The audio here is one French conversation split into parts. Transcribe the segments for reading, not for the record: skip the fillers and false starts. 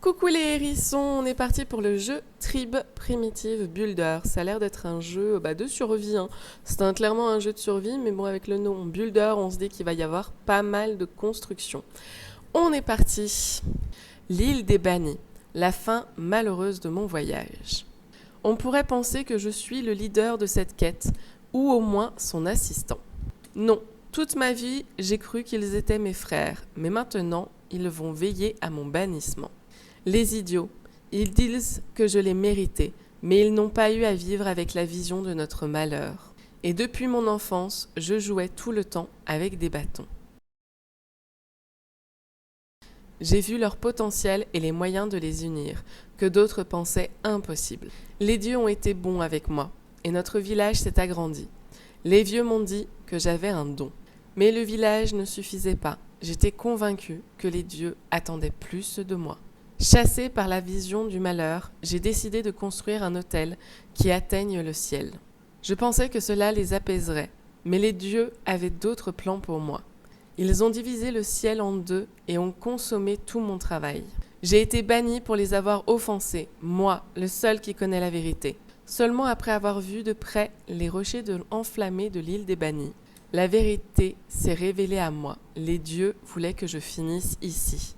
Coucou les hérissons, on est parti pour le jeu Tribe Primitive Builder. Ça a l'air d'être un jeu de survie. C'est clairement un jeu de survie, mais bon, avec le nom Builder, on se dit qu'il va y avoir pas mal de construction. On est parti. L'île des bannis, la fin malheureuse de mon voyage. On pourrait penser que je suis le leader de cette quête, ou au moins son assistant. Non, toute ma vie, j'ai cru qu'ils étaient mes frères, mais maintenant, ils vont veiller à mon bannissement. Les idiots, ils disent que je l'ai mérité, mais ils n'ont pas eu à vivre avec la vision de notre malheur. Et depuis mon enfance, je jouais tout le temps avec des bâtons. J'ai vu leur potentiel et les moyens de les unir, que d'autres pensaient impossibles. Les dieux ont été bons avec moi, et notre village s'est agrandi. Les vieux m'ont dit que j'avais un don. Mais le village ne suffisait pas. J'étais convaincue que les dieux attendaient plus de moi. Chassée par la vision du malheur, j'ai décidé de construire un autel qui atteigne le ciel. Je pensais que cela les apaiserait, mais les dieux avaient d'autres plans pour moi. Ils ont divisé le ciel en deux et ont consommé tout mon travail. J'ai été bannie pour les avoir offensés, moi, le seul qui connaît la vérité. Seulement après avoir vu de près les rochers enflammés de l'île des bannis, la vérité s'est révélée à moi. Les dieux voulaient que je finisse ici.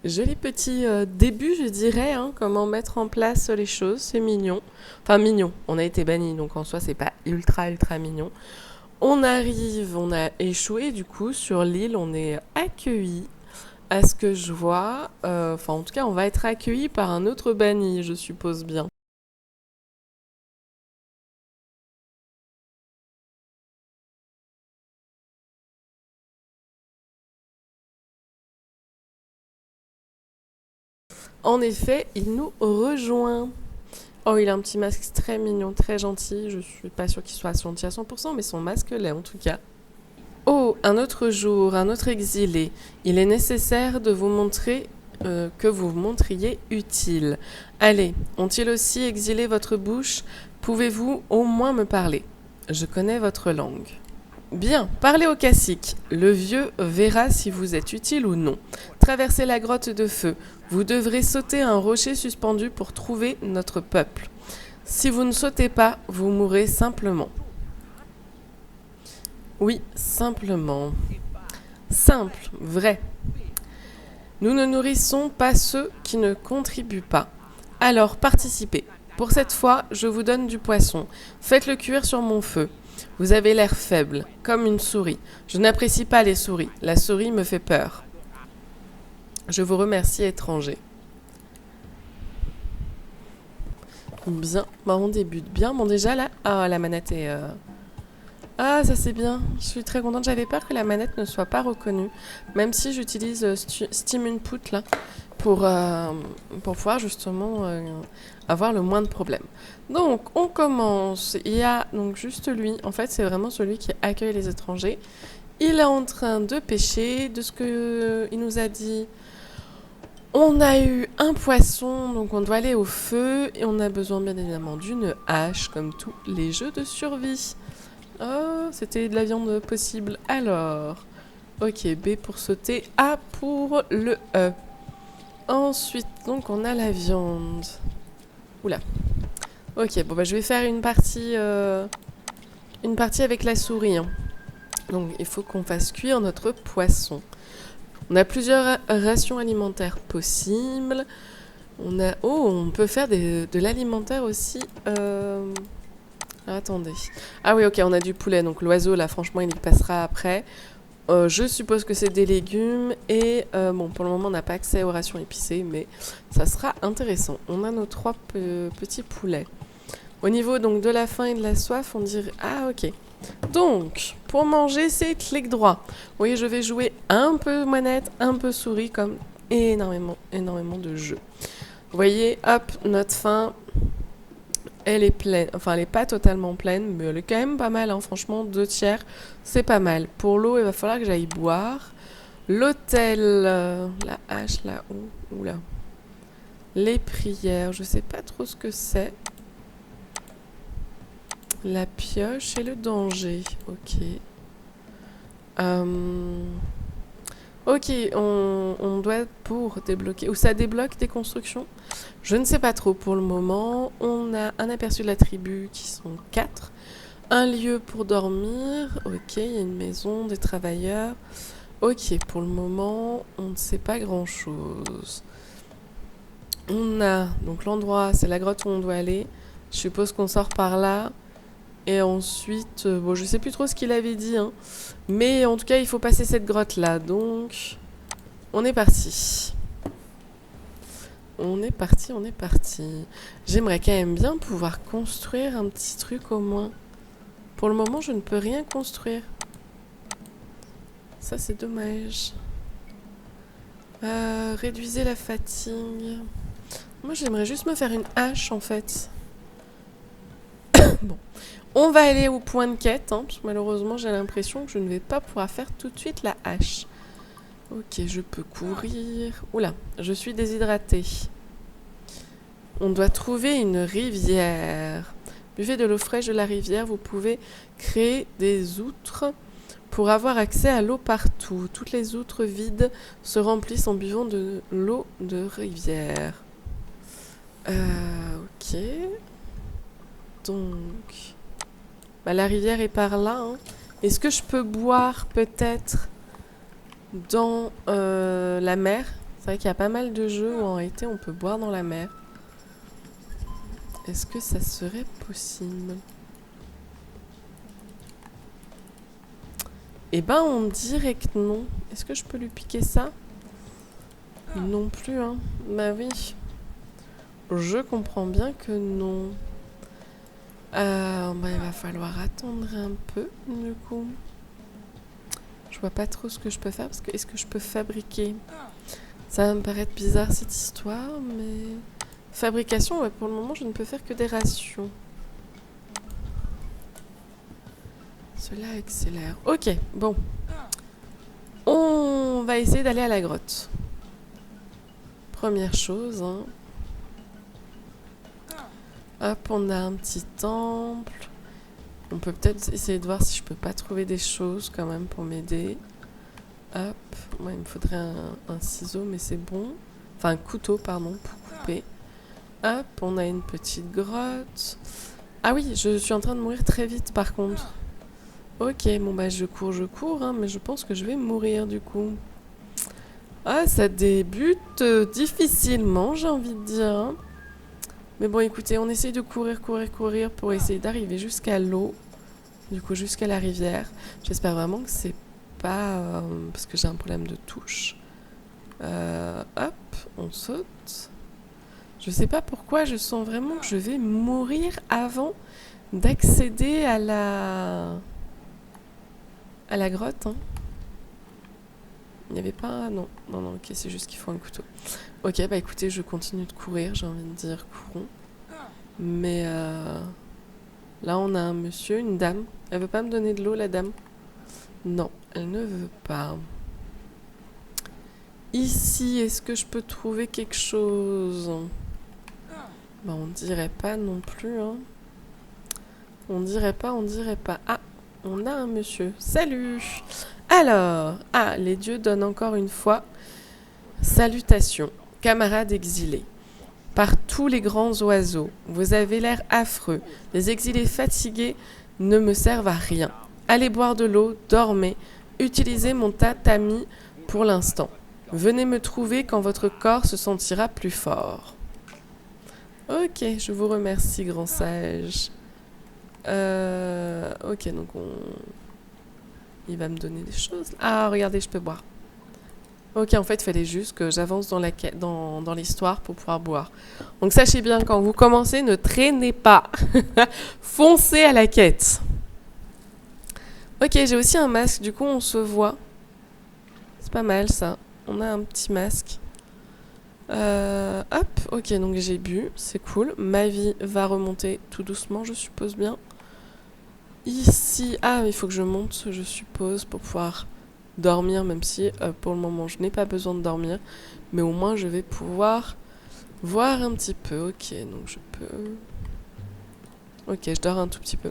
Joli petit début, je dirais, comment mettre en place les choses, c'est mignon. Enfin mignon, on a été banni, donc en soi c'est pas ultra mignon. On arrive, on a échoué du coup sur l'île, on est accueilli à ce que je vois. Enfin en tout cas on va être accueilli par un autre banni, je suppose bien. En effet, il nous rejoint. Oh, il a un petit masque très mignon, très gentil. Je suis pas sûre qu'il soit gentil à 100%, mais son masque l'est en tout cas. Oh, un autre jour, un autre exilé. Il est nécessaire de vous montrer que vous vous montriez utile. Allez, ont-ils aussi exilé votre bouche? Pouvez-vous au moins me parler? Je connais votre langue. Bien, parlez au cacique. Le vieux verra si vous êtes utile ou non. Traversez la grotte de feu. Vous devrez sauter un rocher suspendu pour trouver notre peuple. Si vous ne sautez pas, vous mourrez simplement. Oui, simplement. Simple, vrai. Nous ne nourrissons pas ceux qui ne contribuent pas. Alors participez. Pour cette fois, je vous donne du poisson. Faites-le cuire sur mon feu. Vous avez l'air faible, comme une souris. Je n'apprécie pas les souris. La souris me fait peur. Je vous remercie, étranger. Bien, on débute bien. Bon, déjà là, la manette est... Ah, ça c'est bien. Je suis très contente. J'avais peur que la manette ne soit pas reconnue. Même si j'utilise Steam Input là pour pouvoir justement avoir le moins de problèmes. Donc, on commence. Il y a donc juste lui. En fait, c'est vraiment celui qui accueille les étrangers. Il est en train de pêcher. De ce qu'il nous a dit, on a eu un poisson. Donc, on doit aller au feu. Et on a besoin bien évidemment d'une hache, comme tous les jeux de survie. Oh, c'était de la viande possible. Alors, ok, B pour sauter, A pour le E. Ensuite, donc, on a la viande. Oula. Ok, bon, je vais faire une partie avec la souris. Donc, il faut qu'on fasse cuire notre poisson. On a plusieurs rations alimentaires possibles. On peut faire de l'alimentaire aussi. Attendez. Ah oui, ok, on a du poulet. Donc l'oiseau, là, franchement, il y passera après. Je suppose que c'est des légumes. Et bon, pour le moment, on n'a pas accès aux rations épicées, mais ça sera intéressant. On a nos 3 petits poulets. Au niveau donc de la faim et de la soif, on dirait... Ah, ok. Donc, pour manger, c'est clic droit. Oui, je vais jouer un peu manette, un peu souris, comme énormément de jeux. Vous voyez, hop, notre faim... Elle est pleine, enfin elle n'est pas totalement pleine, mais elle est quand même pas mal, franchement, 2 tiers, c'est pas mal. Pour l'eau, il va falloir que j'aille boire. L'hôtel, la hache là-haut. Oula. Les prières, je sais pas trop ce que c'est. La pioche et le danger. Ok. Ok, on doit pour débloquer... Ou ça débloque des constructions? Je ne sais pas trop pour le moment. On a un aperçu de la tribu qui sont 4. Un lieu pour dormir. Ok, il y a une maison, des travailleurs. Ok, pour le moment, on ne sait pas grand-chose. On a... Donc l'endroit, c'est la grotte où on doit aller. Je suppose qu'on sort par là. Et ensuite, bon, je sais plus trop ce qu'il avait dit, hein. Mais en tout cas, il faut passer cette grotte-là. Donc, on est parti. On est parti. J'aimerais quand même bien pouvoir construire un petit truc au moins. Pour le moment, je ne peux rien construire. Ça, c'est dommage. Réduisez la fatigue. Moi, j'aimerais juste me faire une hache, en fait. Bon. On va aller au point de quête, hein, parce que malheureusement, j'ai l'impression que je ne vais pas pouvoir faire tout de suite la hache. Ok, je peux courir. Oula, je suis déshydratée. On doit trouver une rivière. Buvez de l'eau fraîche de la rivière. Vous pouvez créer des outres pour avoir accès à l'eau partout. Toutes les outres vides se remplissent en buvant de l'eau de rivière. Ok. Donc... Bah, la rivière est par là. Hein. Est-ce que je peux boire peut-être dans la mer? C'est vrai qu'il y a pas mal de jeux où en réalité on peut boire dans la mer. Est-ce que ça serait possible? Eh ben on dirait que non. Est-ce que je peux lui piquer ça? Non plus, hein. Bah oui. Je comprends bien que non. Bah, il va falloir attendre un peu, du coup. Je vois pas trop ce que je peux faire, parce que est-ce que je peux fabriquer? Ça va me paraître bizarre cette histoire, mais... Fabrication, ouais, pour le moment, je ne peux faire que des rations. Cela accélère. Ok, bon. On va essayer d'aller à la grotte. Première chose, hein. Hop, on a un petit temple. On peut peut-être essayer de voir si je peux pas trouver des choses quand même pour m'aider. Hop, moi il me faudrait un ciseau, mais c'est bon. Enfin un couteau, pardon, pour couper. Hop, on a une petite grotte. Ah oui, je suis en train de mourir très vite par contre. Ok, bon bah je cours, hein, mais je pense que je vais mourir du coup. Ah, ça débute difficilement, j'ai envie de dire. Hein. Mais bon, écoutez, on essaye de courir pour essayer d'arriver jusqu'à l'eau. Du coup, jusqu'à la rivière. J'espère vraiment que c'est pas... parce que j'ai un problème de touche. Hop, on saute. Je sais pas pourquoi, je sens vraiment que je vais mourir avant d'accéder à la grotte. Hein. Il n'y avait pas... Non, ok, c'est juste qu'il faut un couteau. Ok, bah écoutez, je continue de courir, j'ai envie de dire courons. Mais là, on a un monsieur, une dame. Elle veut pas me donner de l'eau, la dame? Non, elle ne veut pas. Ici, est-ce que je peux trouver quelque chose? Bah, on dirait pas non plus, hein. On dirait pas. Ah, on a un monsieur. Salut! Alors, les dieux donnent encore une fois. Salutations, camarades exilés. Par tous les grands oiseaux, vous avez l'air affreux. Les exilés fatigués ne me servent à rien. Allez boire de l'eau, dormez, utilisez mon tatami pour l'instant. Venez me trouver quand votre corps se sentira plus fort. Ok, je vous remercie, grand sage. Ok, donc il va me donner des choses. Ah, regardez, je peux boire. Ok, en fait, il fallait juste que j'avance dans l'histoire pour pouvoir boire. Donc sachez bien, quand vous commencez, ne traînez pas. Foncez à la quête. Ok, j'ai aussi un masque, du coup on se voit. C'est pas mal ça. On a un petit masque. Hop, ok, donc j'ai bu, c'est cool. Ma vie va remonter tout doucement, je suppose bien. Ici, il faut que je monte, je suppose, pour pouvoir dormir, même si pour le moment je n'ai pas besoin de dormir. Mais au moins je vais pouvoir voir un petit peu. Ok, donc je peux... Ok, je dors un tout petit peu.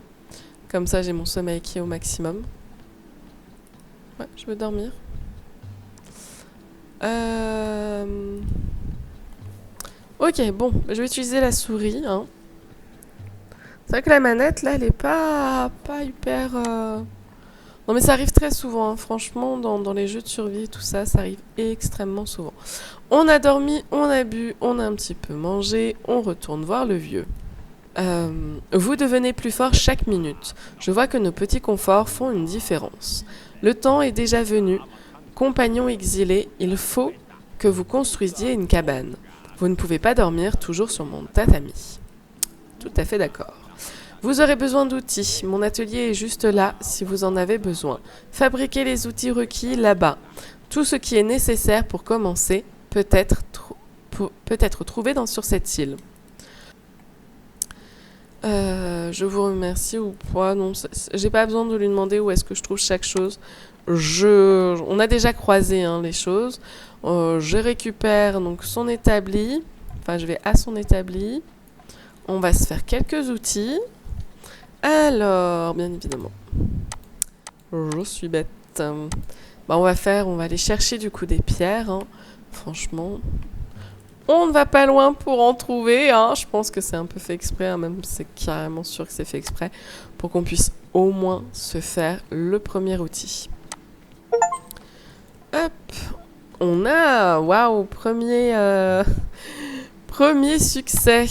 Comme ça j'ai mon sommeil qui est au maximum. Ouais, je veux dormir. Ok, bon, je vais utiliser la souris. Hein. C'est vrai que la manette, là, elle est pas hyper... Non, mais ça arrive très souvent, hein. Franchement, dans les jeux de survie et tout ça, ça arrive extrêmement souvent. On a dormi, on a bu, on a un petit peu mangé, on retourne voir le vieux. Vous devenez plus fort chaque minute. Je vois que nos petits conforts font une différence. Le temps est déjà venu. Compagnons exilés, il faut que vous construisiez une cabane. Vous ne pouvez pas dormir toujours sur mon tatami. Tout à fait d'accord. Vous aurez besoin d'outils. Mon atelier est juste là si vous en avez besoin. Fabriquez les outils requis là-bas. Tout ce qui est nécessaire pour commencer peut être trouvé sur cette île. Je vous remercie ou pas. Non, j'ai pas besoin de lui demander où est-ce que je trouve chaque chose. On a déjà croisé les choses. Je récupère donc son établi. Enfin, je vais à son établi. On va se faire quelques outils. Alors, bien évidemment, je suis bête. On va aller chercher du coup des pierres. Hein. Franchement, on ne va pas loin pour en trouver. Hein. Je pense que c'est un peu fait exprès. Hein. Même c'est carrément sûr que c'est fait exprès pour qu'on puisse au moins se faire le premier outil. Hop, on a, waouh, premier succès,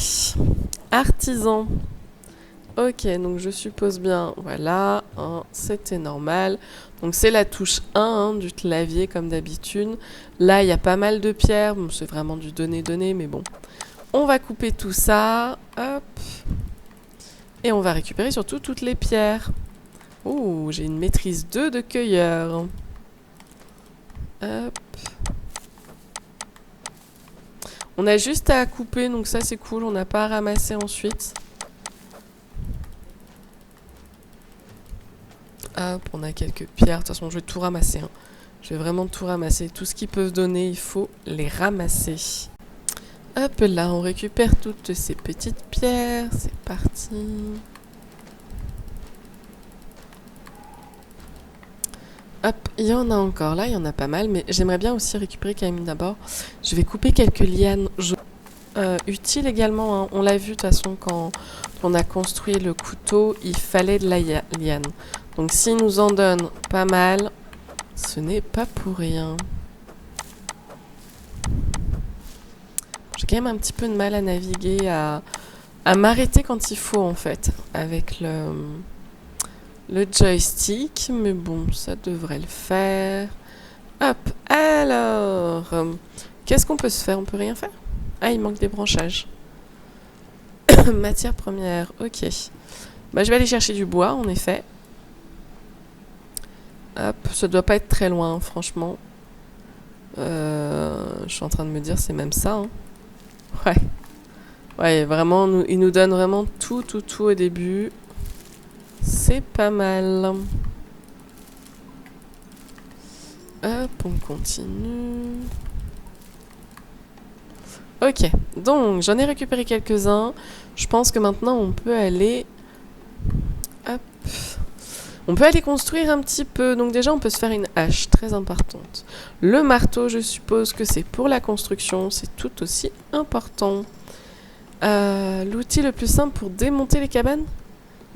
artisan. Ok, donc je suppose bien, voilà, c'était normal. Donc c'est la touche 1 du clavier comme d'habitude. Là, il y a pas mal de pierres, bon, c'est vraiment du donner, mais bon. On va couper tout ça, hop. Et on va récupérer surtout toutes les pierres. Ouh, j'ai une maîtrise 2 de cueilleur. Hop. On a juste à couper, donc ça c'est cool, on n'a pas à ramasser ensuite. Hop, on a quelques pierres. De toute façon, je vais tout ramasser. Hein. Je vais vraiment tout ramasser. Tout ce qu'ils peuvent donner, il faut les ramasser. Hop, là, on récupère toutes ces petites pierres. C'est parti. Hop, il y en a encore. Là, il y en a pas mal. Mais j'aimerais bien aussi récupérer quand même d'abord. Je vais couper quelques lianes utiles également. Hein. On l'a vu, de toute façon, quand on a construit le couteau, il fallait de la liane. Donc s'il nous en donne pas mal, ce n'est pas pour rien. J'ai quand même un petit peu de mal à naviguer, à m'arrêter quand il faut en fait, avec le joystick. Mais bon, ça devrait le faire. Hop, alors, qu'est-ce qu'on peut se faire? On peut rien faire? Ah, il manque des branchages. Matière première, ok. Je vais aller chercher du bois, en effet. Hop, ça doit pas être très loin, franchement. Je suis en train de me dire, c'est même ça. Hein. Ouais. Ouais, vraiment, il nous donne vraiment tout au début. C'est pas mal. Hop, on continue. Ok, donc j'en ai récupéré quelques-uns. Je pense que maintenant on peut aller... Hop. On peut aller construire un petit peu. Donc déjà, on peut se faire une hache, très importante. Le marteau, je suppose que c'est pour la construction. C'est tout aussi important. L'outil le plus simple pour démonter les cabanes?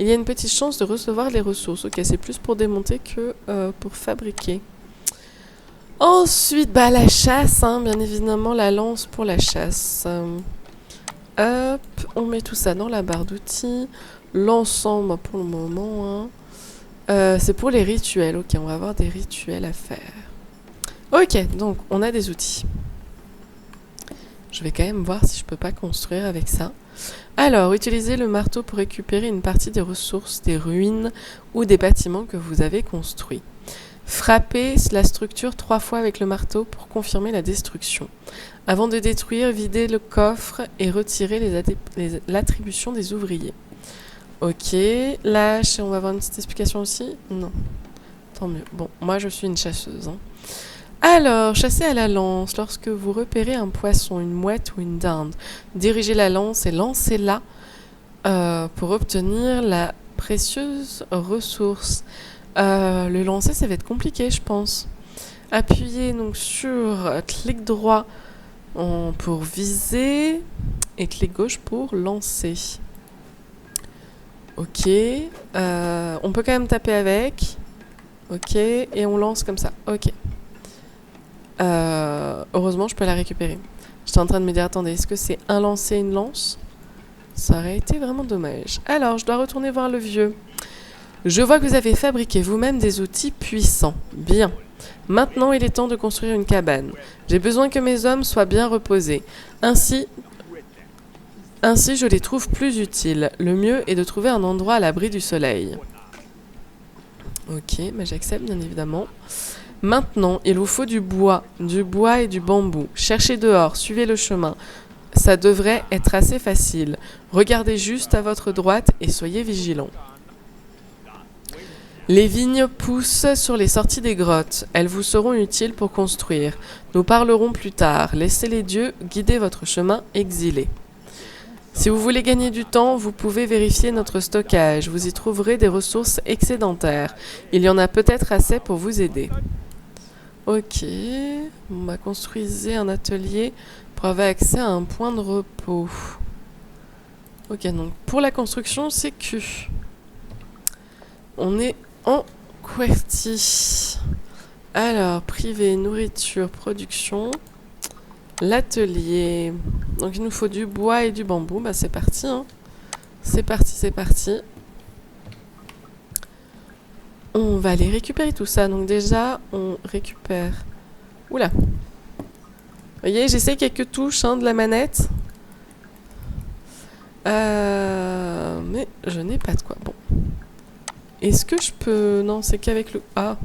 Il y a une petite chance de recevoir les ressources. Ok, c'est plus pour démonter que pour fabriquer. Ensuite, la chasse, hein, bien évidemment, la lance pour la chasse. Hop, on met tout ça dans la barre d'outils. L'ensemble, pour le moment... Hein. C'est pour les rituels. Ok, on va avoir des rituels à faire. Ok, donc on a des outils. Je vais quand même voir si je peux pas construire avec ça. Alors, utilisez le marteau pour récupérer une partie des ressources, des ruines ou des bâtiments que vous avez construits. Frappez la structure 3 fois avec le marteau pour confirmer la destruction. Avant de détruire, videz le coffre et retirez l'attribution des ouvriers. Ok, lâche, on va avoir une petite explication aussi? Non. Tant mieux. Bon, moi je suis une chasseuse. Hein. Alors, chassez à la lance. Lorsque vous repérez un poisson, une mouette ou une dinde, dirigez la lance et lancez-la pour obtenir la précieuse ressource. Le lancer, ça va être compliqué, je pense. Appuyez donc sur clic droit pour viser et clic gauche pour lancer. Ok. On peut quand même taper avec. Ok. Et on lance comme ça. Ok. Heureusement, je peux la récupérer. J'étais en train de me dire, attendez, est-ce que c'est un lancer, une lance ? Ça aurait été vraiment dommage. Alors, je dois retourner voir le vieux. Je vois que vous avez fabriqué vous-même des outils puissants. Bien. Maintenant, il est temps de construire une cabane. J'ai besoin que mes hommes soient bien reposés. Ainsi, je les trouve plus utiles. Le mieux est de trouver un endroit à l'abri du soleil. Ok, mais j'accepte bien évidemment. Maintenant, il vous faut du bois et du bambou. Cherchez dehors, suivez le chemin. Ça devrait être assez facile. Regardez juste à votre droite et soyez vigilants. Les vignes poussent sur les sorties des grottes. Elles vous seront utiles pour construire. Nous parlerons plus tard. Laissez les dieux guider votre chemin exilé. Si vous voulez gagner du temps, vous pouvez vérifier notre stockage. Vous y trouverez des ressources excédentaires. Il y en a peut-être assez pour vous aider. Ok. Construisez un atelier pour avoir accès à un point de repos. Ok, donc pour la construction, c'est Q. On est en QWERTY. Alors, privé, nourriture, production. L'atelier. Donc il nous faut du bois et du bambou. Bah c'est parti. Hein. C'est parti. On va aller récupérer tout ça. Donc déjà, on récupère... Oula. Vous voyez, j'essaie quelques touches de la manette. Mais je n'ai pas de quoi. Bon. Est-ce que je peux... Non, c'est qu'avec le... Ah.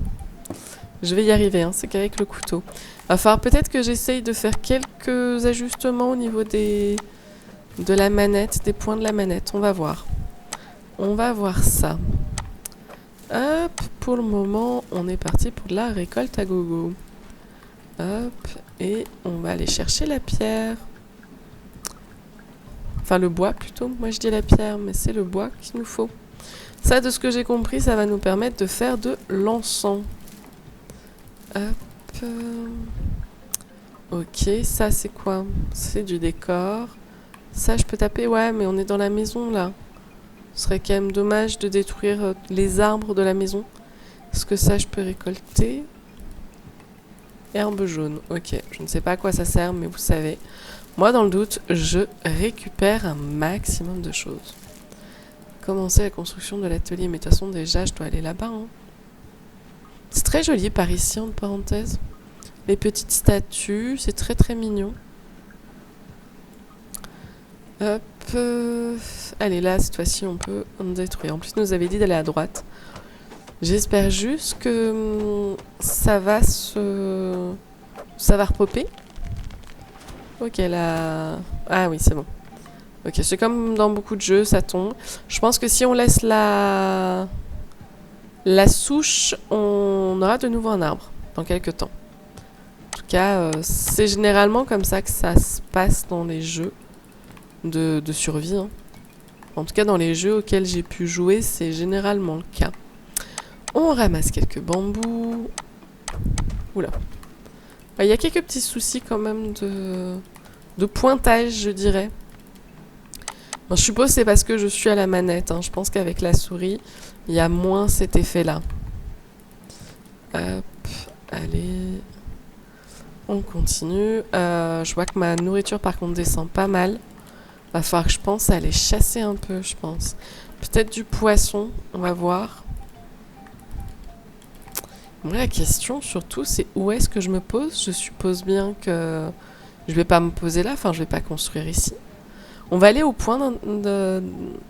Je vais y arriver, hein. C'est qu'avec le couteau. Va falloir peut-être que j'essaye de faire quelques ajustements au niveau de la manette, des points de la manette. On va voir. On va voir ça. Hop, pour le moment, on est parti pour la récolte à gogo. Hop, et on va aller chercher la pierre. Enfin, le bois plutôt. Moi, je dis la pierre, mais c'est le bois qu'il nous faut. Ça, de ce que j'ai compris, ça va nous permettre de faire de l'encens. Hop. Ok, ça, c'est quoi? C'est du décor. Ça, je peux taper? Ouais, mais on est dans la maison, là. Ce serait quand même dommage de détruire les arbres de la maison. Est-ce que ça, je peux récolter? Herbe jaune. Ok, je ne sais pas à quoi ça sert, mais vous savez. Moi, dans le doute, je récupère un maximum de choses. Commencer la construction de l'atelier. Mais de toute façon, déjà, je dois aller là-bas. Hein. C'est très joli par ici, entre parenthèses. Les petites statues, c'est très très mignon. Hop. Allez, là, cette fois-ci, on peut en détruire. En plus, nous avait dit d'aller à droite. J'espère juste que ça va repopper. Ok, là... Ah oui, c'est bon. Ok, c'est comme dans beaucoup de jeux, ça tombe. Je pense que si on laisse la souche, on aura de nouveau un arbre dans quelques temps. En tout cas, c'est généralement comme ça que ça se passe dans les jeux de survie. Hein. En tout cas, dans les jeux auxquels j'ai pu jouer, c'est généralement le cas. On ramasse quelques bambous. Oula. Il y a quelques petits soucis quand même de pointage, je dirais. Bon, je suppose que c'est parce que je suis à la manette. Hein. Je pense qu'avec la souris, il y a moins cet effet-là. Hop, allez. On continue. Je vois que ma nourriture, par contre, descend pas mal. Va falloir que je pense à aller chasser un peu, je pense. Peut-être du poisson, on va voir. Moi, la question, surtout, c'est où est-ce que je me pose? Je suppose bien que je vais pas me poser là. Enfin, je vais pas construire ici. On va aller au point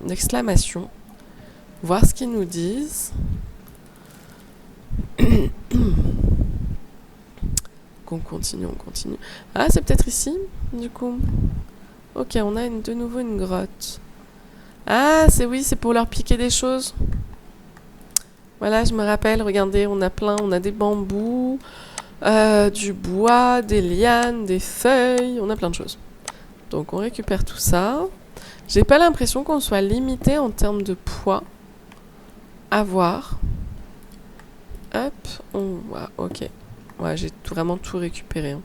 d'exclamation. Voir ce qu'ils nous disent. On continue. Ah, c'est peut-être ici, du coup. Ok, on a de nouveau une grotte. Ah, c'est pour leur piquer des choses. Voilà, je me rappelle, regardez, on a des bambous, du bois, des lianes, des feuilles, on a plein de choses. Donc on récupère tout ça. J'ai pas l'impression qu'on soit limité en termes de poids. À voir. Hop, on voit, ok. Ouais, j'ai vraiment tout récupéré. Hein.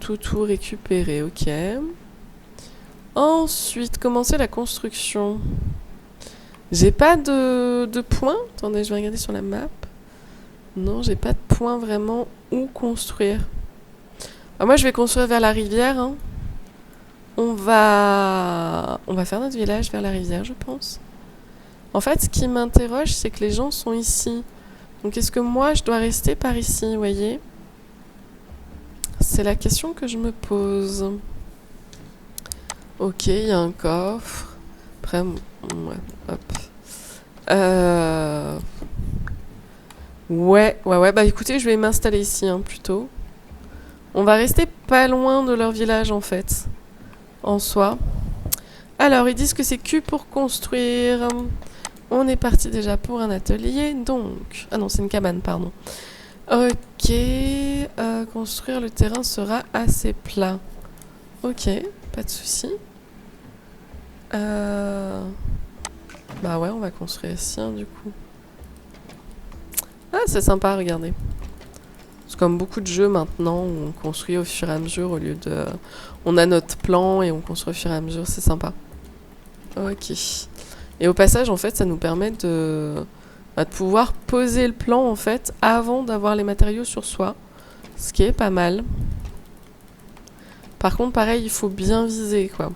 Tout récupéré, ok. Ensuite, commencer la construction. J'ai pas de points. Attendez, je vais regarder sur la map. Non, j'ai pas de points vraiment où construire. Alors moi, je vais construire vers la rivière. Hein. On va faire notre village vers la rivière, je pense. En fait, ce qui m'interroge, c'est que les gens sont ici. Donc, est-ce que moi, je dois rester par ici, vous voyez? C'est la question que je me pose. Ok, il y a un coffre. Après, ouais, hop. Ouais, bah écoutez, je vais m'installer ici, hein, plutôt. On va rester pas loin de leur village, en fait. En soi. Alors, ils disent que c'est Q pour construire. On est parti déjà pour un atelier, donc... Ah non, c'est une cabane, pardon. Ok, construire le terrain sera assez plat. Ok, pas de souci. Bah ouais, on va construire ici, hein, du coup. Ah, c'est sympa, regardez. C'est comme beaucoup de jeux maintenant, où on construit au fur et à mesure au lieu de... On a notre plan et on construit au fur et à mesure, c'est sympa. Ok. Et au passage, en fait, ça nous permet de pouvoir poser le plan, en fait, avant d'avoir les matériaux sur soi. Ce qui est pas mal. Par contre, pareil, il faut bien viser, quoi.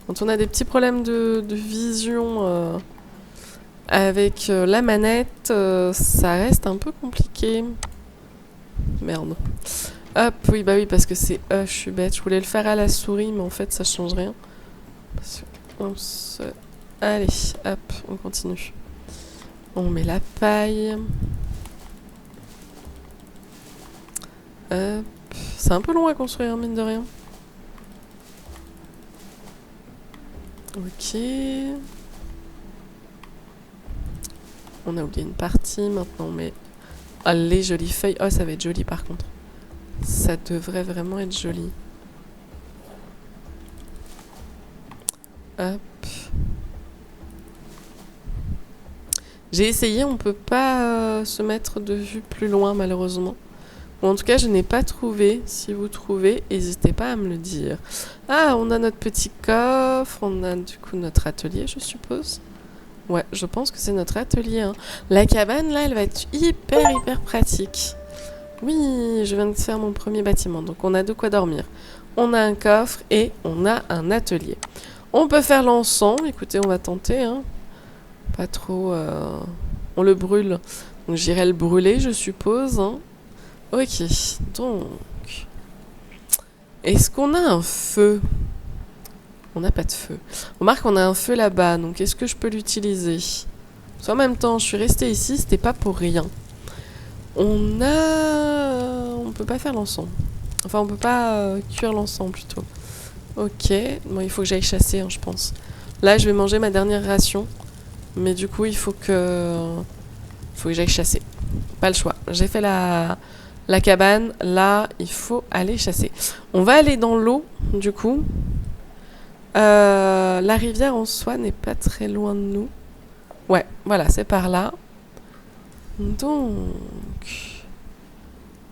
Quand on a des petits problèmes de vision avec la manette, ça reste un peu compliqué. Merde. Hop, oui, bah oui, parce que c'est je suis bête. Je voulais le faire à la souris, mais en fait, ça change rien. Parce qu'on se... Allez, hop, on continue. On met la paille. Hop. C'est un peu long à construire, mine de rien. Ok. On a oublié une partie, maintenant on met... Ah, les jolies feuilles. Oh, ça va être joli par contre. Ça devrait vraiment être joli. Hop. J'ai essayé, on peut pas se mettre de vue plus loin malheureusement. Ou en tout cas, je n'ai pas trouvé. Si vous trouvez, n'hésitez pas à me le dire. Ah, on a notre petit coffre, on a du coup notre atelier, je suppose. Ouais, je pense que c'est notre atelier. Hein. La cabane, là, elle va être hyper pratique. Oui, je viens de faire mon premier bâtiment, donc on a de quoi dormir. On a un coffre et on a un atelier. On peut faire l'encens, écoutez, on va tenter. Hein. Pas trop... On le brûle. Donc j'irai le brûler, je suppose. Hein. Ok, donc... Est-ce qu'on a un feu? On n'a pas de feu. Remarque, on a un feu là-bas, donc est-ce que je peux l'utiliser? En même temps, je suis restée ici, c'était pas pour rien. On peut pas faire l'encens. Enfin, on peut pas cuire l'encens, plutôt. Ok, bon, il faut que j'aille chasser, hein, je pense. Là, je vais manger ma dernière ration. Mais du coup, il faut que j'aille chasser. Pas le choix. J'ai fait la cabane. Là, il faut aller chasser. On va aller dans l'eau, du coup. La rivière en soi n'est pas très loin de nous. Ouais, voilà, c'est par là. Donc...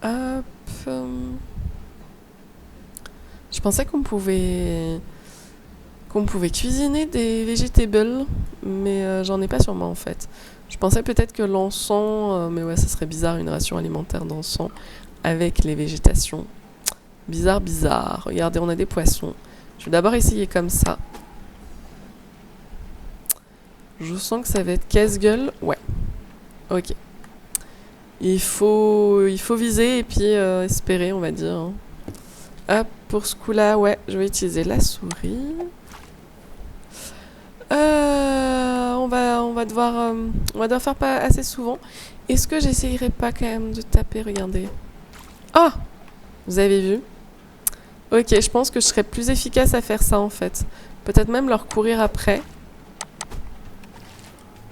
Hop... Je pensais qu'on pouvait cuisiner des vegetables, mais j'en ai pas sur moi en fait. Je pensais peut-être que l'encens, mais ouais, ça serait bizarre une ration alimentaire d'encens avec les végétations. Bizarre. Regardez, on a des poissons. Je vais d'abord essayer comme ça. Je sens que ça va être casse-gueule. Ouais. Ok. Il faut viser et puis espérer, on va dire. Hein. Hop, pour ce coup-là, ouais, je vais utiliser la souris. On va devoir faire pas assez souvent. Est-ce que j'essayerai pas quand même de taper? Regardez. Ah, vous avez vu? Ok, je pense que je serais plus efficace à faire ça en fait. Peut-être même leur courir après.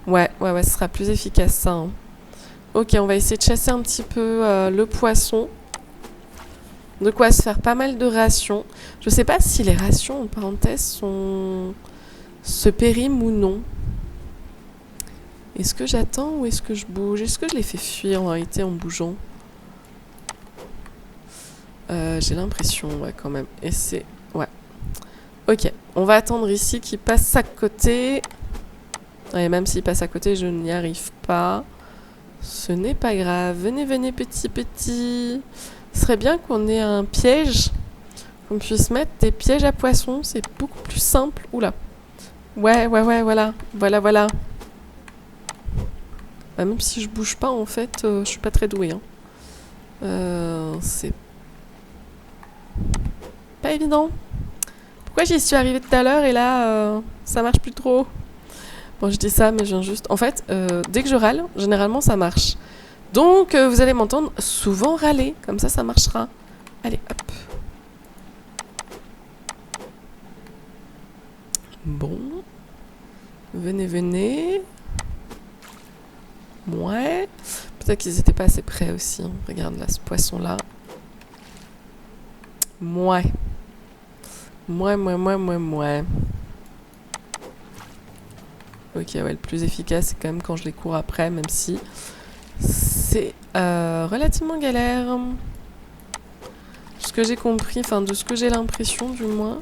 Ouais, ce sera plus efficace ça. Hein. Ok, on va essayer de chasser un petit peu le poisson. De quoi se faire pas mal de rations. Je sais pas si les rations, en parenthèse, se périment ou non. Est-ce que j'attends ou est-ce que je bouge? Est-ce que je les fais fuir en réalité en bougeant? J'ai l'impression, ouais, quand même. Et c'est... Ouais. Ok, on va attendre ici qu'il passe à côté. Et même s'il passe à côté, je n'y arrive pas. Ce n'est pas grave. Venez, venez, petit. Ce serait bien qu'on ait un piège. Qu'on puisse mettre des pièges à poissons. C'est beaucoup plus simple. Oula. Ouais, voilà. Voilà. Bah, même si je bouge pas, en fait, je suis pas très douée. Hein. C'est pas évident. Pourquoi j'y suis arrivée tout à l'heure et là, ça marche plus trop? Bon, je dis ça, mais je viens juste... En fait, dès que je râle, généralement, ça marche. Donc, vous allez m'entendre souvent râler. Comme ça marchera. Allez, hop. Bon. Venez. Ouais. Peut-être qu'ils étaient pas assez près aussi. Hein. Regarde là, ce poisson-là. Mouais. Ok, ouais, le plus efficace, c'est quand même quand je les cours après, même si c'est relativement galère. Ce que j'ai compris, enfin de ce que j'ai l'impression du moins,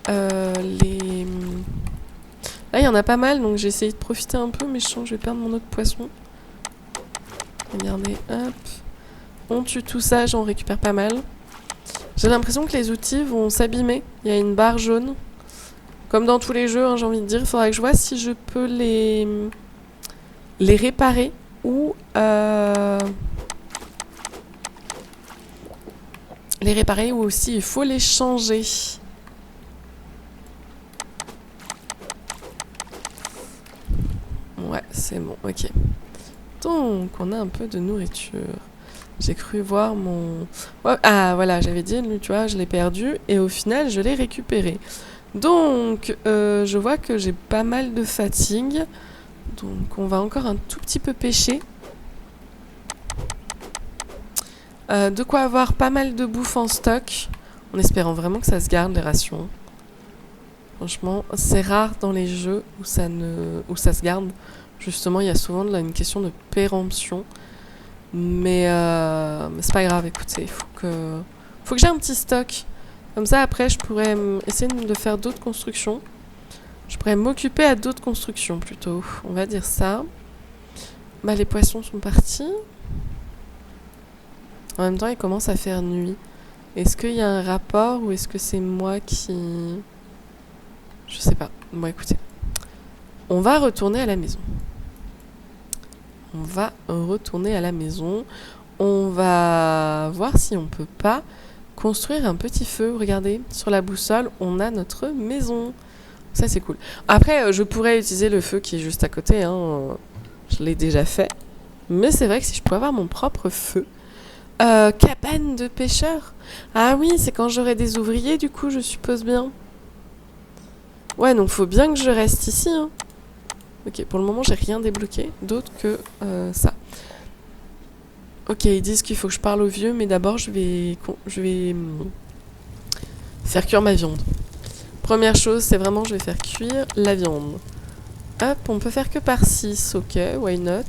là il y en a pas mal, donc j'ai essayé de profiter un peu, mais je sens que je vais perdre mon autre poisson. Regardez, hop. On tue tout ça, j'en récupère pas mal. J'ai l'impression que les outils vont s'abîmer. Il y a une barre jaune. Comme dans tous les jeux, hein, j'ai envie de dire, il faudra que je vois si je peux les réparer ou aussi il faut les changer. Ouais, c'est bon, ok. Donc, on a un peu de nourriture. J'ai cru voir mon... Ouais, ah, voilà, j'avais dit, tu vois, je l'ai perdu et au final, je l'ai récupéré. Donc, je vois que j'ai pas mal de fatigue. Donc, on va encore un tout petit peu pêcher. De quoi avoir pas mal de bouffe en stock. En espérant vraiment que ça se garde, les rations. Franchement, c'est rare dans les jeux où ça se garde. Justement, il y a souvent une question de péremption. Mais c'est pas grave, écoutez, il faut que j'ai un petit stock. Comme ça, après, je pourrais essayer de faire d'autres constructions. Je pourrais m'occuper à d'autres constructions, plutôt. On va dire ça. Bah, les poissons sont partis. En même temps, il commence à faire nuit. Est-ce qu'il y a un rapport ou est-ce que c'est moi qui... Je sais pas. Bon, écoutez. On va retourner à la maison. On va voir si on peut pas construire un petit feu. Regardez, sur la boussole, on a notre maison. Ça, c'est cool. Après, je pourrais utiliser le feu qui est juste à côté. Hein. Je l'ai déjà fait. Mais c'est vrai que si je pouvais avoir mon propre feu... cabane de pêcheurs. Ah oui, c'est quand j'aurai des ouvriers, du coup, je suppose bien. Ouais, donc faut bien que je reste ici. Hein. Ok, pour le moment, j'ai rien débloqué d'autre que ça. Ok, ils disent qu'il faut que je parle aux vieux, mais d'abord, je vais faire cuire ma viande. Première chose, c'est vraiment, je vais faire cuire la viande. Hop, on peut faire que par 6. Ok, why not?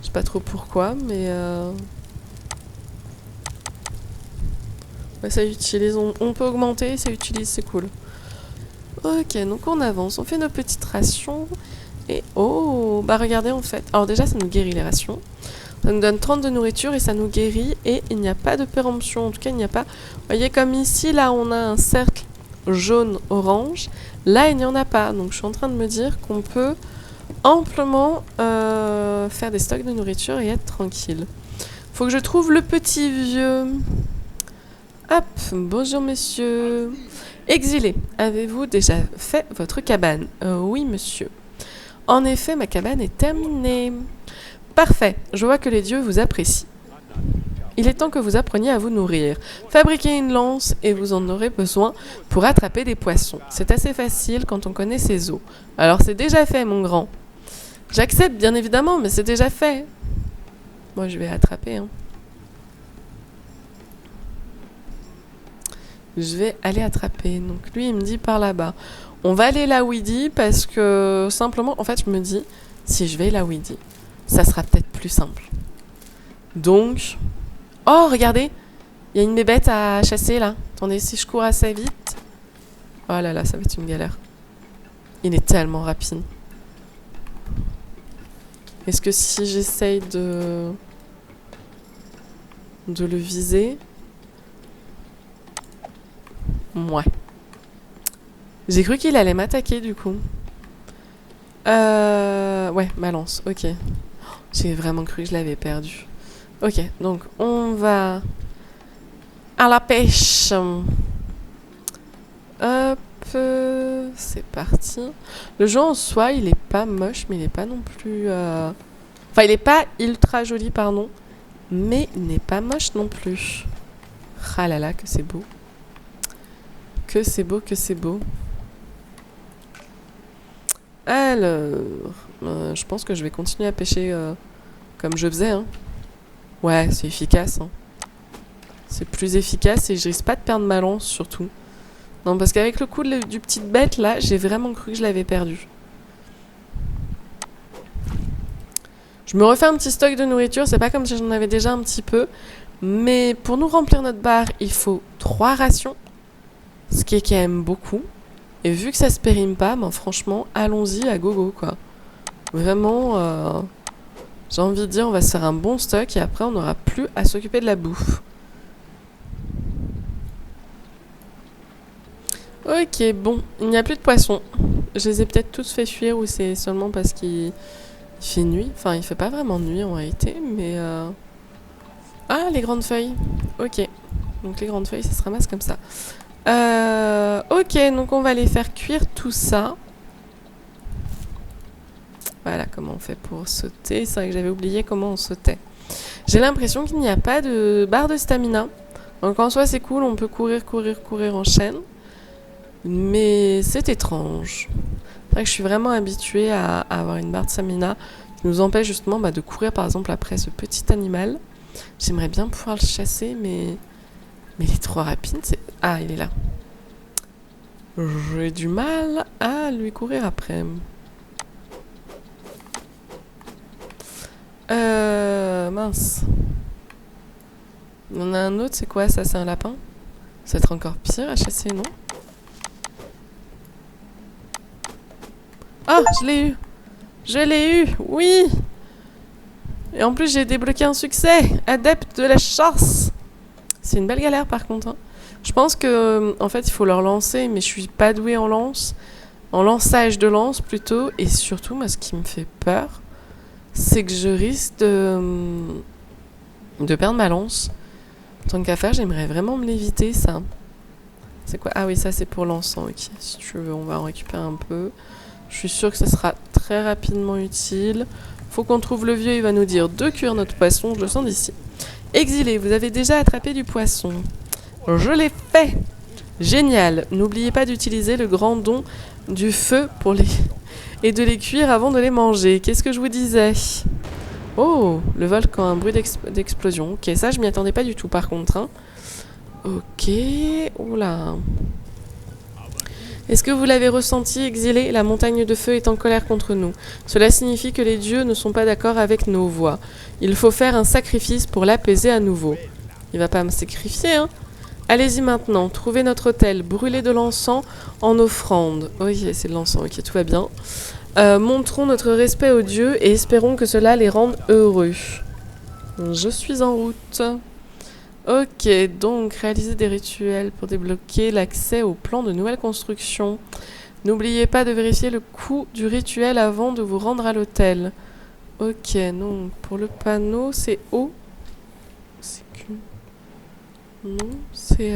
Je sais pas trop pourquoi, mais... Ouais, ça utilise, on peut augmenter, ça utilise, c'est cool. Ok, donc on avance, on fait nos petites rations. Et oh, bah regardez en fait. Alors déjà, ça nous guérit les rations. Ça nous donne 30 de nourriture et ça nous guérit. Et il n'y a pas de péremption. En tout cas, il n'y a pas... Vous voyez comme ici, là, on a un cercle jaune-orange. Là, il n'y en a pas. Donc je suis en train de me dire qu'on peut amplement faire des stocks de nourriture et être tranquille. Faut que je trouve le petit vieux... Hop, bonjour monsieur. Exilé, avez-vous déjà fait votre cabane? Oui monsieur. En effet, ma cabane est terminée. Parfait, je vois que les dieux vous apprécient. Il est temps que vous appreniez à vous nourrir. Fabriquez une lance et vous en aurez besoin pour attraper des poissons. C'est assez facile quand on connaît ces eaux. Alors c'est déjà fait mon grand. J'accepte, bien évidemment, mais c'est déjà fait. Moi, je vais attraper. Hein. Je vais aller attraper. Donc lui, il me dit par là-bas. On va aller là où il dit parce que simplement, en fait, je me dis, si je vais là où il dit, ça sera peut-être plus simple. Donc... Oh, regardez, il y a une bébête à chasser là. Attendez, si je cours assez vite... Oh là là, ça va être une galère. Il est tellement rapide. Est-ce que si j'essaye de le viser... Ouais. J'ai cru qu'il allait m'attaquer du coup. Ouais, ma lance, ok. J'ai vraiment cru que je l'avais perdu. Ok, donc on va à la pêche. Hop, c'est parti. Le jeu en soi, il est pas moche, mais il est pas non plus... Enfin, il est pas ultra joli, pardon. Mais il n'est pas moche non plus. Ah là là, que c'est beau. Que c'est beau, que c'est beau. Alors, je pense que je vais continuer à pêcher comme je faisais. Hein. Ouais, c'est efficace. Hein. C'est plus efficace et je risque pas de perdre ma lance, surtout. Non, parce qu'avec le coup du petit bête, là, j'ai vraiment cru que je l'avais perdu. Je me refais un petit stock de nourriture. C'est pas comme si j'en avais déjà un petit peu. Mais pour nous remplir notre barre, il faut 3 rations. Ce qui est quand même beaucoup. Et vu que ça se périme pas, ben franchement, allons-y à gogo, quoi. Vraiment, j'ai envie de dire, on va se faire un bon stock et après, on n'aura plus à s'occuper de la bouffe. Ok, bon, il n'y a plus de poissons. Je les ai peut-être tous fait fuir ou c'est seulement parce qu'il fait nuit. Enfin, il fait pas vraiment nuit en réalité, mais... Ah, les grandes feuilles. Ok, donc les grandes feuilles, ça se ramasse comme ça. Ok, donc on va les faire cuire tout ça. Voilà comment on fait pour sauter. C'est vrai que j'avais oublié comment on sautait. J'ai l'impression qu'il n'y a pas de barre de stamina. Donc en soi c'est cool, on peut courir, courir, courir en chaîne. Mais c'est étrange. C'est vrai que je suis vraiment habituée à avoir une barre de stamina qui nous empêche justement de courir par exemple après ce petit animal. J'aimerais bien pouvoir le chasser mais il est trop rapide. Ah, il est là. J'ai du mal à lui courir après. Mince. Il y en a un autre, c'est quoi ça? C'est un lapin? Ça va être encore pire à chasser, non? Ah, je l'ai eu! Je l'ai eu! Oui! Et en plus, j'ai débloqué un succès! Adepte de la chasse! C'est une belle galère par contre. Hein. Je pense que en fait, il faut leur lancer, mais je suis pas douée en lance. En lançage de lance plutôt. Et surtout, moi, ce qui me fait peur, c'est que je risque de perdre ma lance. Tant qu'à faire, j'aimerais vraiment me l'éviter, ça. C'est quoi? Ah oui, ça c'est pour l'encens, ok. Si tu veux, on va en récupérer un peu. Je suis sûre que ça sera très rapidement utile. Faut qu'on trouve le vieux, il va nous dire de cuire notre poisson, je le sens d'ici. Exilé, vous avez déjà attrapé du poisson. Je l'ai fait! Génial! N'oubliez pas d'utiliser le grand don du feu pour les... et de les cuire avant de les manger. Qu'est-ce que je vous disais? Oh, le volcan, un bruit d'explosion. Ok, ça, je m'y attendais pas du tout, par contre. Hein. Ok, oula. Est-ce que vous l'avez ressenti, exilé? La montagne de feu est en colère contre nous. Cela signifie que les dieux ne sont pas d'accord avec nos voix. Il faut faire un sacrifice pour l'apaiser à nouveau. Il va pas me sacrifier, hein? Allez-y maintenant, trouvez notre hôtel, brûlez de l'encens en offrande. Ok, c'est de l'encens, ok, tout va bien. Montrons notre respect aux dieux et espérons que cela les rende heureux. Je suis en route. Ok, donc réaliser des rituels pour débloquer l'accès au plan de nouvelle construction. N'oubliez pas de vérifier le coût du rituel avant de vous rendre à l'hôtel. Ok, donc pour le panneau, c'est O. C'est Q. Non, c'est...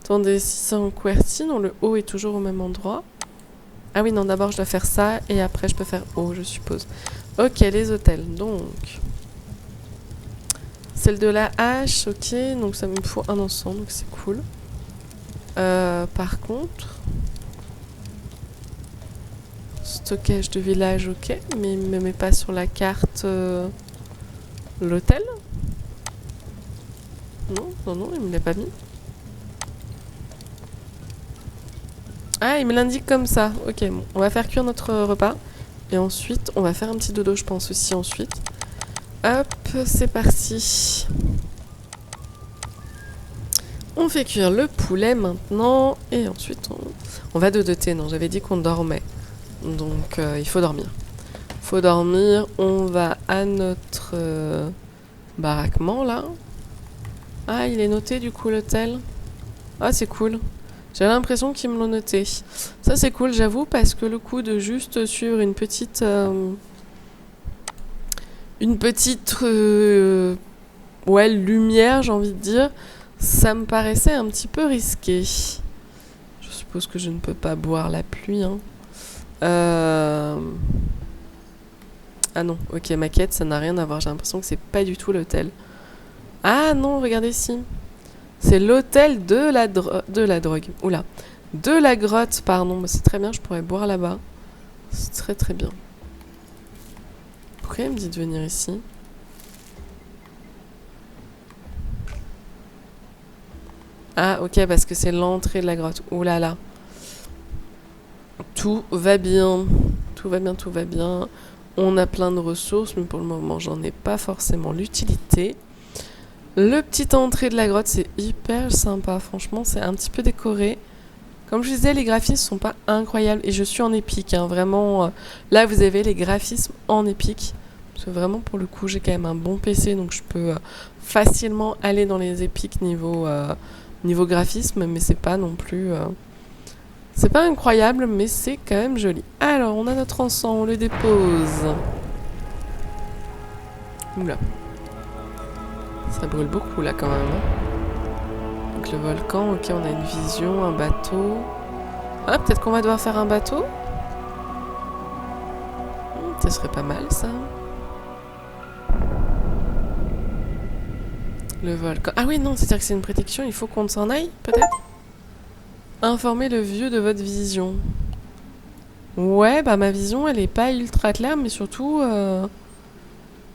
Attendez, si c'est en QWERTY, non, le O est toujours au même endroit. Ah oui, non, d'abord je dois faire ça et après je peux faire O, je suppose. Ok, les hôtels, donc... Celle de la hache, ok, donc ça me faut un encens, donc c'est cool. Par contre... stockage de village, ok. Mais il me met pas sur la carte l'hôtel. Non, il me l'a pas mis. Ah, il me l'indique comme ça. Ok, bon, on va faire cuire notre repas. Et ensuite, on va faire un petit dodo, je pense aussi ensuite. Hop, c'est parti. On fait cuire le poulet maintenant. Et ensuite, on va dodoter. Non, j'avais dit qu'on dormait. Donc, il faut dormir. Faut dormir. On va à notre baraquement, là. Ah, il est noté, du coup, l'hôtel. Ah, c'est cool. J'ai l'impression qu'ils me l'ont noté. Ça, c'est cool, j'avoue, parce que le coup de juste suivre une petite... ouais, lumière, j'ai envie de dire, ça me paraissait un petit peu risqué. Je suppose que je ne peux pas boire la pluie, hein. Ah non, ok, ma quête, ça n'a rien à voir. J'ai l'impression que c'est pas du tout l'hôtel. Ah non, regardez ici. C'est l'hôtel de la drogue. Oula. De la grotte, pardon. Bah, c'est très bien, je pourrais boire là-bas. C'est très très bien. Pourquoi il me dit de venir ici? Ah, ok, parce que c'est l'entrée de la grotte. Oula là. Tout va bien. Tout va bien, tout va bien. On a plein de ressources, mais pour le moment, j'en ai pas forcément l'utilité. Le petit entrée de la grotte, c'est hyper sympa. Franchement, c'est un petit peu décoré. Comme je disais, les graphismes sont pas incroyables. Et je suis en épique, hein, vraiment. Là, vous avez les graphismes en épique. Parce que vraiment, pour le coup, j'ai quand même un bon PC. Donc, je peux facilement aller dans les épiques niveau graphisme. Mais c'est pas non plus... c'est pas incroyable, mais c'est quand même joli. Alors, on a notre encens, on le dépose. Oula. Ça brûle beaucoup là quand même. Hein. Donc le volcan, ok, on a une vision, un bateau. Ah, peut-être qu'on va devoir faire un bateau. Ça serait pas mal ça. Le volcan. Ah oui, non, c'est-à-dire que c'est une prédiction, il faut qu'on s'en aille, peut-être. Informer le vieux de votre vision. Ouais, bah ma vision, elle est pas ultra claire, mais surtout...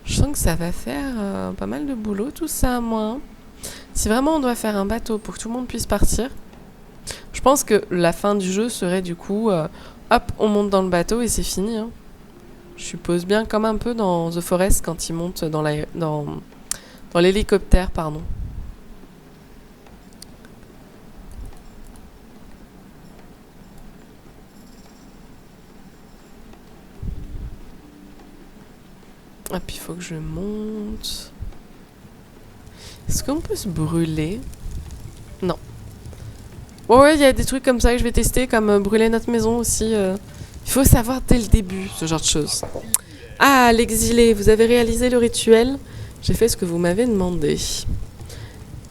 je sens que ça va faire pas mal de boulot, tout ça, moi. Si vraiment on doit faire un bateau pour que tout le monde puisse partir, je pense que la fin du jeu serait du coup, hop, on monte dans le bateau et c'est fini. Hein. Je suppose bien comme un peu dans The Forest quand ils montent dans l'hélicoptère, pardon. Ah, puis il faut que je monte. Est-ce qu'on peut se brûler? Non. Ouais, il y a des trucs comme ça que je vais tester, comme brûler notre maison aussi. Il faut savoir dès le début, ce genre de choses. Ah, l'exilé, vous avez réalisé le rituel? J'ai fait ce que vous m'avez demandé.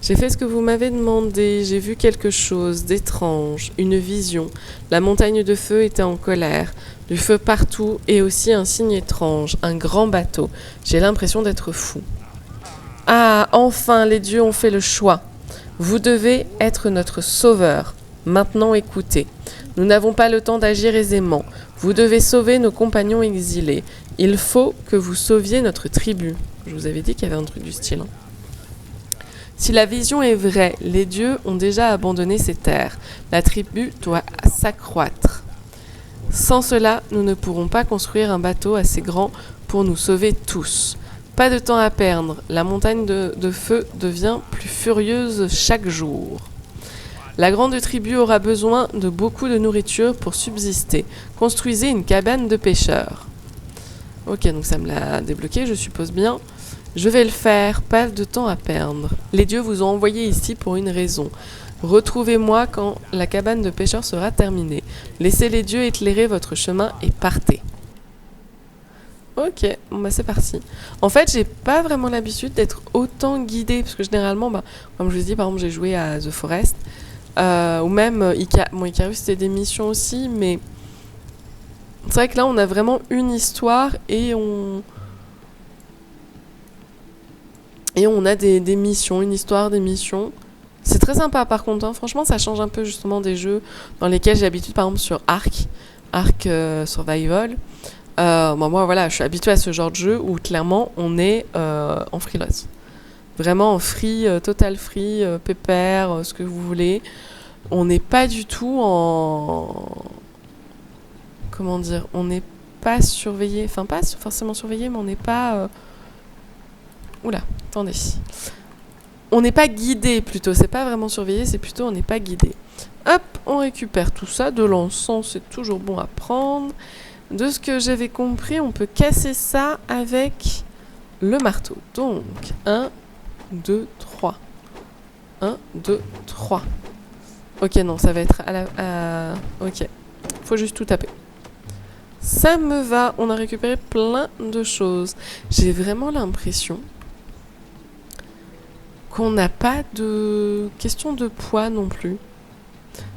J'ai fait ce que vous m'avez demandé. J'ai vu quelque chose d'étrange, une vision. La montagne de feu était en colère. Du feu partout et aussi un signe étrange, un grand bateau. J'ai l'impression d'être fou. Ah, enfin, les dieux ont fait le choix. Vous devez être notre sauveur. Maintenant, écoutez. Nous n'avons pas le temps d'agir aisément. Vous devez sauver nos compagnons exilés. Il faut que vous sauviez notre tribu. Je vous avais dit qu'il y avait un truc du style. Hein. Si la vision est vraie, les dieux ont déjà abandonné ces terres. La tribu doit s'accroître. Sans cela, nous ne pourrons pas construire un bateau assez grand pour nous sauver tous. Pas de temps à perdre, la montagne de feu devient plus furieuse chaque jour. La grande tribu aura besoin de beaucoup de nourriture pour subsister. Construisez une cabane de pêcheurs. Ok, donc ça me l'a débloqué, je suppose bien. Je vais le faire, pas de temps à perdre. Les dieux vous ont envoyé ici pour une raison. Retrouvez-moi quand la cabane de pêcheurs sera terminée. Laissez les dieux éclairer votre chemin et partez. Ok, bon bah c'est parti. En fait, j'ai pas vraiment l'habitude d'être autant guidée, parce que généralement, bah, comme je vous dis, par exemple, j'ai joué à The Forest, ou même Icarus, c'était des missions aussi, mais c'est vrai que là, on a vraiment une histoire et on a des missions, une histoire, des missions. C'est très sympa par contre, hein. Franchement ça change un peu justement des jeux dans lesquels j'ai l'habitude, par exemple sur Ark. Ark Survival. Moi, voilà, je suis habituée à ce genre de jeu où clairement on est en freelance. Vraiment en free, total free, pépère, ce que vous voulez. On n'est pas du tout en... Comment dire? On n'est pas surveillé. Enfin, pas forcément surveillé, mais on n'est pas... Oula, attendez. On n'est pas guidé plutôt. C'est pas vraiment surveillé, c'est plutôt on n'est pas guidé. Hop, on récupère tout ça. De l'encens, c'est toujours bon à prendre. De ce que j'avais compris, on peut casser ça avec le marteau. Donc, 1, 2, 3. 1, 2, 3. Ok, non, ça va être à la... Ok, faut juste tout taper. Ça me va, on a récupéré plein de choses. J'ai vraiment l'impression qu'on n'a pas de question de poids non plus.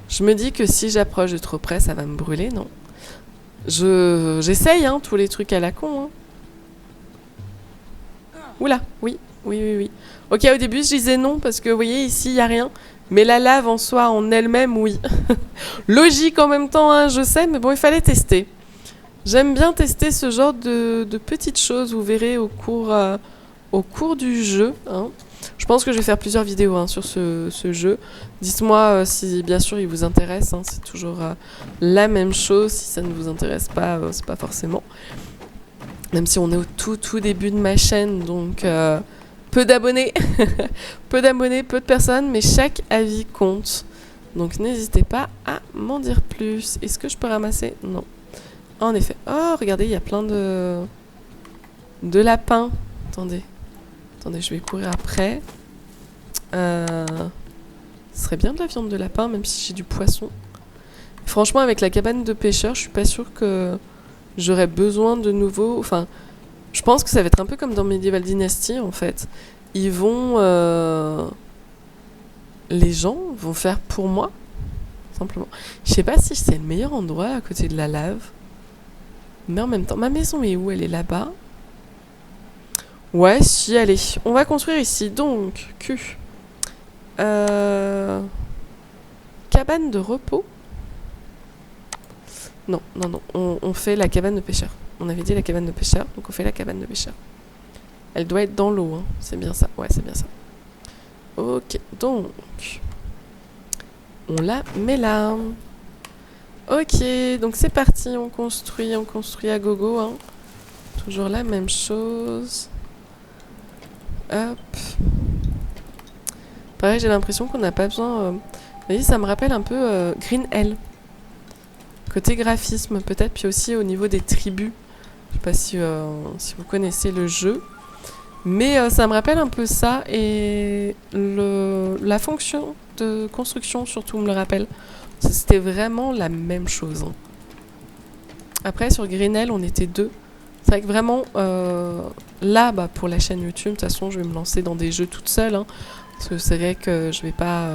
Je me dis que si j'approche de trop près, ça va me brûler, non? J'essaye, tous les trucs à la con. Oula, oui. Ok, au début, je disais non, parce que, vous voyez, ici, il n'y a rien. Mais la lave en soi, en elle-même, oui. Logique en même temps, je sais, mais bon, il fallait tester. J'aime bien tester ce genre de petites choses, vous verrez, au cours du jeu. Je pense que je vais faire plusieurs vidéos sur ce jeu. Dites-moi si, bien sûr, il vous intéresse. C'est toujours la même chose. Si ça ne vous intéresse pas, c'est pas forcément. Même si on est au tout début de ma chaîne, donc peu d'abonnés. Peu d'abonnés, peu de personnes, mais chaque avis compte. Donc n'hésitez pas à m'en dire plus. Est-ce que je peux ramasser? Non. En effet. Oh, regardez, il y a plein de lapins. Attendez, je vais courir après. Ce serait bien de la viande de lapin, même si j'ai du poisson. Franchement, avec la cabane de pêcheur, je suis pas sûre que j'aurais besoin de nouveau... Enfin, je pense que ça va être un peu comme dans Medieval Dynasty, en fait. Ils vont... Les gens vont faire pour moi, simplement. Je sais pas si c'est le meilleur endroit à côté de la lave. Mais en même temps, ma maison est où? Elle est là-bas. Ouais, si, allez. On va construire ici. Donc, Q. Cabane de repos. Non. On fait la cabane de pêcheur. On avait dit la cabane de pêcheur, donc on fait la cabane de pêcheur. Elle doit être dans l'eau, C'est bien ça. Ouais, c'est bien ça. Ok, donc... On la met là. Ok, donc c'est parti. On construit à gogo, Toujours la même chose. Hop. Pareil, j'ai l'impression qu'on n'a pas besoin... Vous voyez, ça me rappelle un peu Green Hell. Côté graphisme, peut-être, puis aussi au niveau des tribus. Je sais pas si vous connaissez le jeu. Mais ça me rappelle un peu ça. Et la fonction de construction, surtout, me le rappelle. C'était vraiment la même chose. Après, sur Green Hell, on était 2. C'est vrai que vraiment, là, pour la chaîne YouTube, de toute façon, je vais me lancer dans des jeux toute seule. Parce que c'est vrai que je vais pas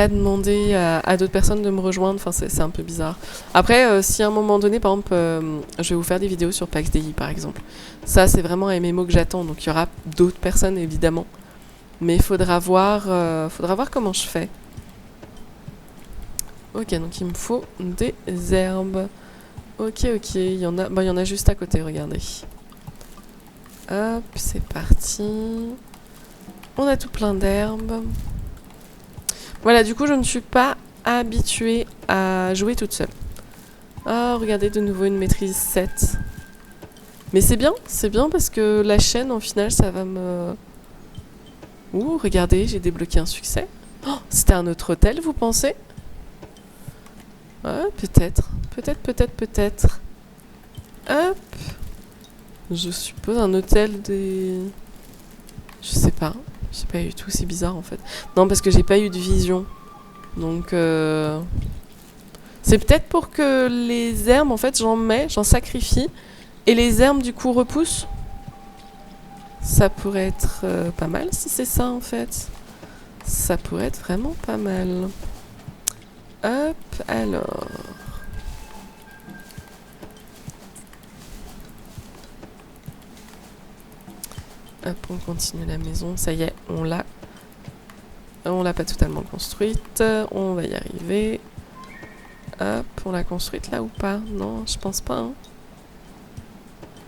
demander à d'autres personnes de me rejoindre. Enfin, c'est un peu bizarre. Après, si à un moment donné, par exemple, je vais vous faire des vidéos sur PAX DI, par exemple. Ça, c'est vraiment un MMO que j'attends. Donc, il y aura d'autres personnes, évidemment. Mais il faudra voir comment je fais. Ok, donc il me faut des herbes. Ok, il y en a juste à côté, regardez. Hop, c'est parti. On a tout plein d'herbes. Voilà, du coup, je ne suis pas habituée à jouer toute seule. Ah, regardez, de nouveau une maîtrise 7. Mais c'est bien parce que la chaîne, en final, ça va me... Ouh, regardez, j'ai débloqué un succès. Oh, c'était un autre hôtel, vous pensez? Ouais, peut-être. Hop. Je suppose un hôtel des... Je sais pas du tout, c'est bizarre en fait. Non, parce que j'ai pas eu de vision. Donc, c'est peut-être pour que les herbes, en fait, j'en sacrifie. Et les herbes, du coup, repoussent. Ça pourrait être pas mal si c'est ça, en fait. Ça pourrait être vraiment pas mal. Hop, alors... Hop, on continue la maison. Ça y est, on l'a. On l'a pas totalement construite. On va y arriver. Hop, on l'a construite là ou pas? Non, je pense pas. Hein.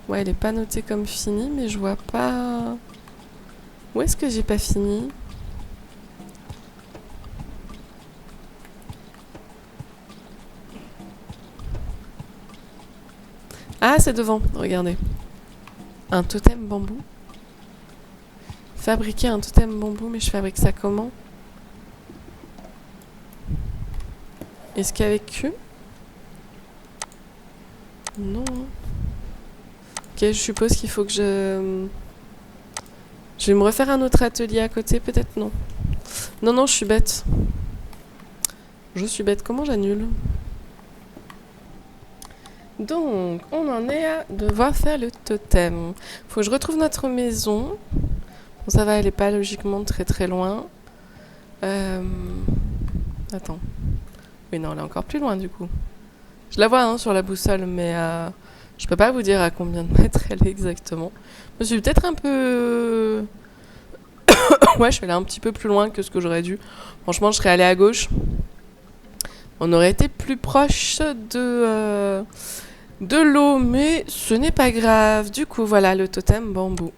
Ouais, elle est pas notée comme finie, mais je vois pas... Où est-ce que j'ai pas fini? Ah, c'est devant, regardez. Un totem bambou. Fabriquer un totem bambou, mais je fabrique ça comment? Est-ce qu'avec Q? Non. Ok, je suppose qu'il faut que je... Je vais me refaire un autre atelier à côté, peut-être non. Non, non, je suis bête. Je suis bête, comment j'annule? Donc, on en est à devoir faire le totem. Faut que je retrouve notre maison. Bon, ça va, elle est pas logiquement très très loin. Attends. Oui, non, elle est encore plus loin du coup. Je la vois hein, sur la boussole, mais je peux pas vous dire à combien de mètres elle est exactement. Je suis peut-être un peu... Ouais, je suis allée un petit peu plus loin que ce que j'aurais dû. Franchement, je serais allée à gauche. On aurait été plus proche de l'eau, mais ce n'est pas grave. Du coup, voilà le totem bambou.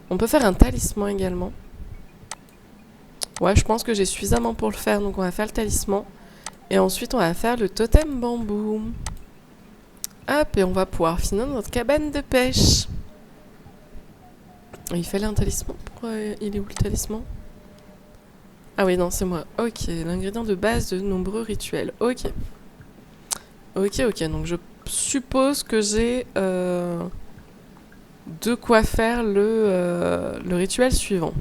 On peut faire un talisman également. Ouais, je pense que j'ai suffisamment pour le faire, donc on va faire le talisman. Et ensuite, on va faire le totem bambou. Hop, et on va pouvoir finir notre cabane de pêche. Il fallait un talisman pour... il est où le talisman? Ah oui, non, c'est moi. Ok, l'ingrédient de base de nombreux rituels. Ok. Ok, ok, donc je suppose que j'ai de quoi faire le rituel suivant.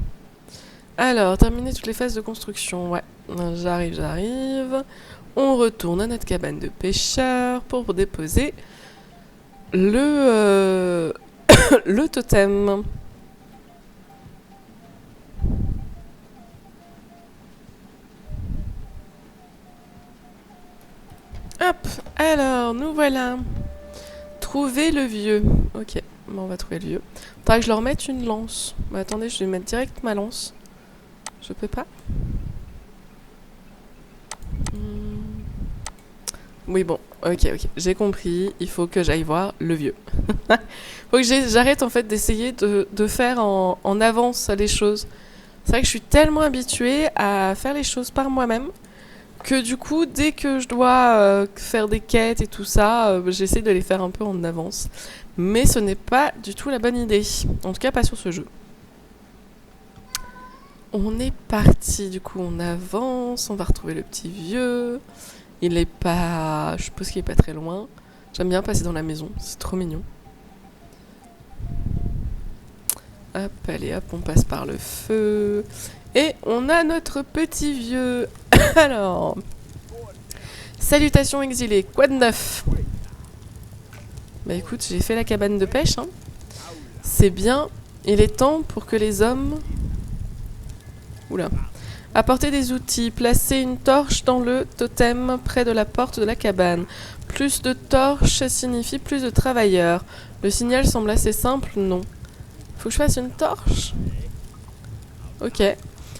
Alors, terminer toutes les phases de construction. Ouais, j'arrive. On retourne à notre cabane de pêcheur pour déposer le totem. Hop, alors, nous voilà. Trouver le vieux. Ok, bon, on va trouver le vieux. Faudra que je leur mette une lance. Bah, attendez, je vais mettre direct ma lance. Je peux pas. Oui, bon, ok, j'ai compris. Il faut que j'aille voir le vieux. Faut que j'arrête en fait d'essayer de faire en avance les choses. C'est vrai que je suis tellement habituée à faire les choses par moi-même que du coup, dès que je dois faire des quêtes et tout ça, j'essaie de les faire un peu en avance. Mais ce n'est pas du tout la bonne idée. En tout cas, pas sur ce jeu. On est parti, du coup, on avance, on va retrouver le petit vieux. Il est pas... Je suppose qu'il est pas très loin. J'aime bien passer dans la maison, c'est trop mignon. Hop, allez, hop, on passe par le feu. Et on a notre petit vieux. Alors... Salutations exilés, quoi de neuf? Bah écoute, j'ai fait la cabane de pêche. Hein. C'est bien, il est temps pour que les hommes... Oula. Apporter des outils, placer une torche dans le totem près de la porte de la cabane. Plus de torches signifie plus de travailleurs. Le signal semble assez simple, non. Faut que je fasse une torche? Ok.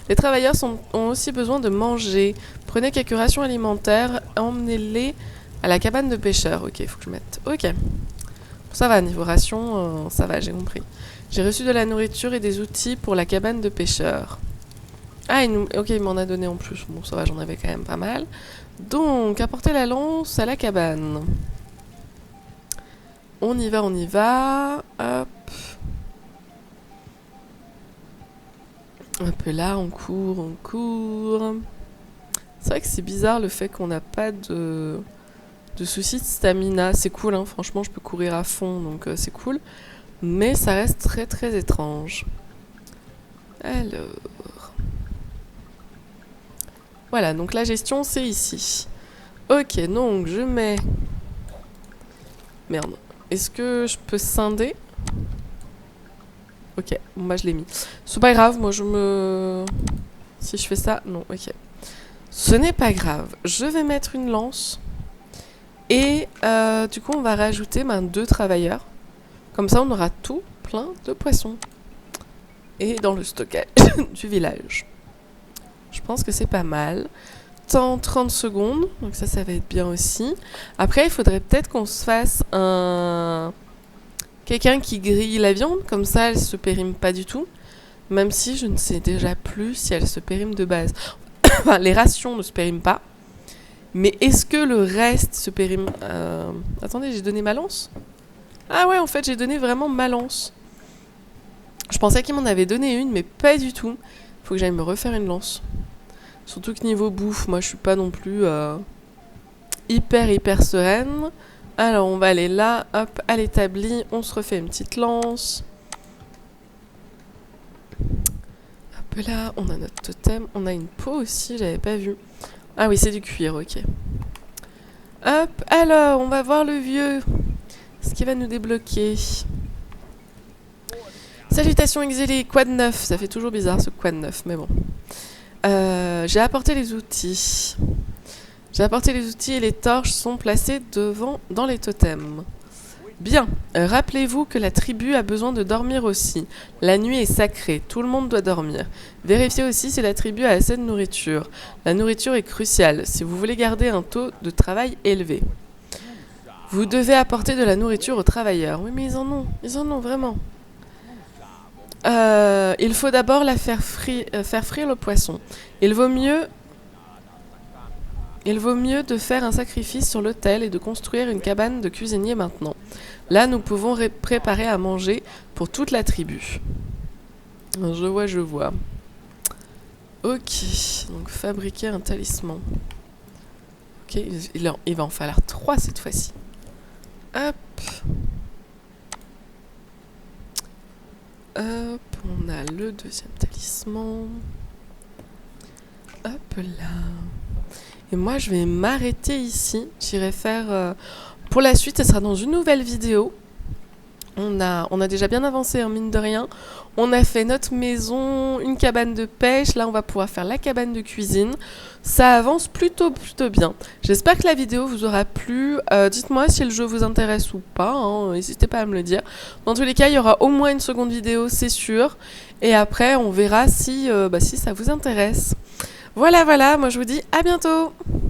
Les travailleurs ont aussi besoin de manger. Prenez quelques rations alimentaires, emmenez-les à la cabane de pêcheurs. Ok, il faut que je mette... Ok. Ça va, niveau ration, ça va, j'ai compris. J'ai reçu de la nourriture et des outils pour la cabane de pêcheurs. Ah, ok, il m'en a donné en plus. Bon, ça va, j'en avais quand même pas mal. Donc, apporter la lance à la cabane. On y va, on y va. Hop. Un peu là, on court, on court. C'est vrai que c'est bizarre le fait qu'on n'a pas de soucis de stamina. C'est cool, hein, franchement, je peux courir à fond, donc c'est cool. Mais ça reste très très étrange. Alors... Voilà, donc la gestion, c'est ici. Ok, donc je mets... Merde. Est-ce que je peux scinder? Ok, bon bah je l'ai mis. C'est pas grave, moi je me... Si je fais ça, non, ok. Ce n'est pas grave. Je vais mettre une lance. Et du coup, on va rajouter 2 travailleurs. Comme ça, on aura tout plein de poissons. Et dans le stockage du village. Je pense que c'est pas mal. temps 30 secondes. Donc ça va être bien aussi. Après, il faudrait peut-être qu'on se fasse quelqu'un qui grille la viande. Comme ça, elle se périme pas du tout. Même si je ne sais déjà plus si elle se périme de base. Enfin, les rations ne se périment pas. Mais est-ce que le reste se périme... Attendez, j'ai donné ma lance? Ah ouais, en fait, j'ai donné vraiment ma lance. Je pensais qu'il m'en avait donné une, mais pas du tout. Faut que j'aille me refaire une lance. Surtout que niveau bouffe, moi, je suis pas non plus hyper sereine. Alors, on va aller là, hop, à l'établi. On se refait une petite lance. Hop là, on a notre totem. On a une peau aussi, j'avais pas vu. Ah oui, c'est du cuir, ok. Hop, alors, on va voir le vieux. Ce qui va nous débloquer. Salutations exilés, quad 9. Ça fait toujours bizarre ce quad 9, mais bon. J'ai apporté les outils. J'ai apporté les outils et les torches sont placées devant dans les totems. Bien, rappelez-vous que la tribu a besoin de dormir aussi. La nuit est sacrée, tout le monde doit dormir. Vérifiez aussi si la tribu a assez de nourriture. La nourriture est cruciale si vous voulez garder un taux de travail élevé. Vous devez apporter de la nourriture aux travailleurs. Oui, mais ils en ont vraiment. Il faut d'abord la faire frire le poisson. Il vaut mieux de faire un sacrifice sur l'autel et de construire une cabane de cuisinier maintenant. Là, nous pouvons préparer à manger pour toute la tribu. Je vois. Ok, donc fabriquer un talisman. Ok, il va en falloir 3 cette fois-ci. Hop. Hop, on a le deuxième talisman. Hop là. Et moi, je vais m'arrêter ici. J'irai faire... Pour la suite, ce sera dans une nouvelle vidéo. On a déjà bien avancé, hein, mine de rien. On a fait notre maison, une cabane de pêche. Là, on va pouvoir faire la cabane de cuisine. Ça avance plutôt bien. J'espère que la vidéo vous aura plu. Dites-moi si le jeu vous intéresse ou pas. Hein. N'hésitez pas à me le dire. Dans tous les cas, il y aura au moins une seconde vidéo, c'est sûr. Et après, on verra si ça vous intéresse. Voilà, moi je vous dis à bientôt!